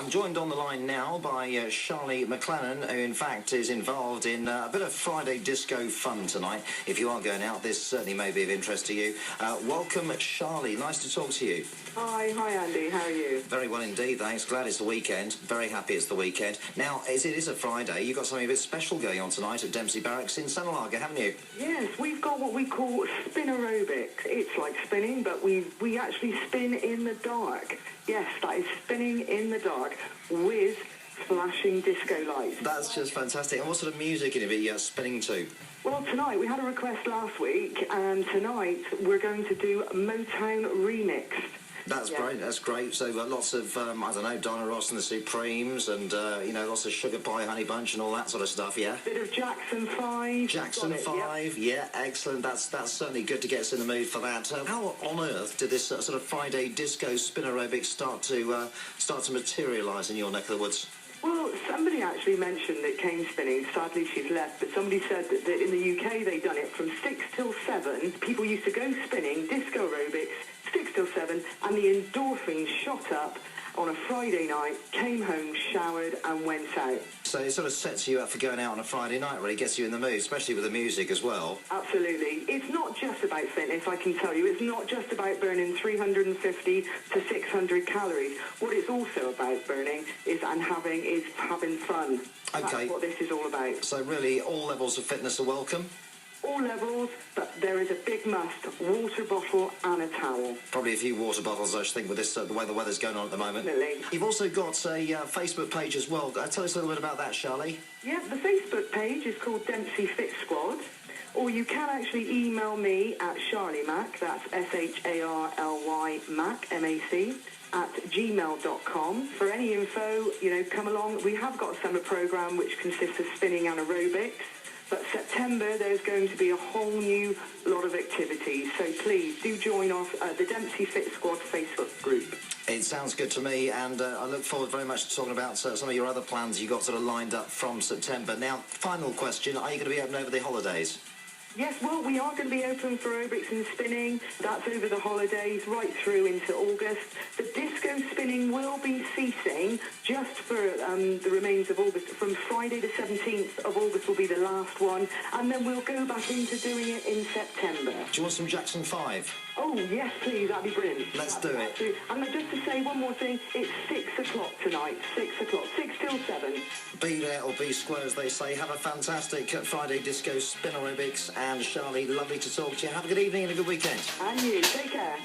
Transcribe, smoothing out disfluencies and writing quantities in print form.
I'm joined on the line now by Charlie McLennan, who in fact is involved in a bit of Friday disco fun tonight. If you are going out, this certainly may be of interest to you. Welcome, Charlie. Nice to talk to you. Hi Andy, how are you? Very well indeed, thanks. Glad it's the weekend. Very happy it's the weekend. Now, as it is a Friday, you've got something a bit special going on tonight at Dempsey Barracks in Sunderland, haven't you? Yes, we've got what we call spin aerobics. It's like spinning, but we actually spin in the dark. Yes, that is spinning in the dark with flashing disco lights. That's just fantastic. And what sort of music are you spinning to? Well, tonight, we had a request last week, and tonight we're going to do Motown remixed. That's great, that's great. So lots of, I don't know, Diana Ross and the Supremes and, lots of Sugar Pie, Honey Bunch and all that sort of stuff, yeah? Bit of Jackson 5. Jackson 5, yeah, excellent. That's certainly good to get us in the mood for that. How on earth did this sort of Friday disco spin aerobics start to materialise in your neck of the woods? Well, somebody actually mentioned that cane spinning. Sadly, she's left, but somebody said that in the UK they'd done it from 6 till 7. People used to go spinning, disco aerobics, 6 till 7, and the endorphins shot up on a Friday night, came home, showered, and went out. So it sort of sets you up for going out on a Friday night, really gets you in the mood, especially with the music as well. Absolutely. It's not just about fitness, I can tell you. It's not just about burning 350 to 600 calories. What it's also about burning is having fun. Okay. That's what this is all about. So really, all levels of fitness are welcome? All levels, but there is a big must, water bottle and a towel. Probably a few water bottles, I should think, with this the way the weather's going on at the moment. Definitely. You've also got a Facebook page as well. Tell us a little bit about that, Charlie. Yeah, the Facebook page is called Dempsey Fit Squad, or you can actually email me at Charlie Mac, that's SHARLY Mac, M-A-C, at gmail.com. For any info, come along. We have got a summer programme which consists of spinning and aerobics. But September, there's going to be a whole new lot of activities. So please do join us at the Dempsey Fit Squad Facebook group. It sounds good to me, and I look forward very much to talking about some of your other plans you got sort of lined up from September. Now, final question, are you going to be open over the holidays? Yes, well, we are going to be open for aerobics and spinning. That's over the holidays, right through into August. The disco spinning will be ceasing just for the remains of August. From Friday the 17th of August will be the last one, and then we'll go back into doing it in September. Do you want some Jackson 5? Oh, yes, please, that'd be brilliant. Let's do it. And just to say one more thing, it's 6 o'clock tonight, 6 o'clock, 6 till 7. Be there or be square, as they say. Have a fantastic Friday disco spin aerobics. And Charlie, lovely to talk to you. Have a good evening and a good weekend. And you, take care.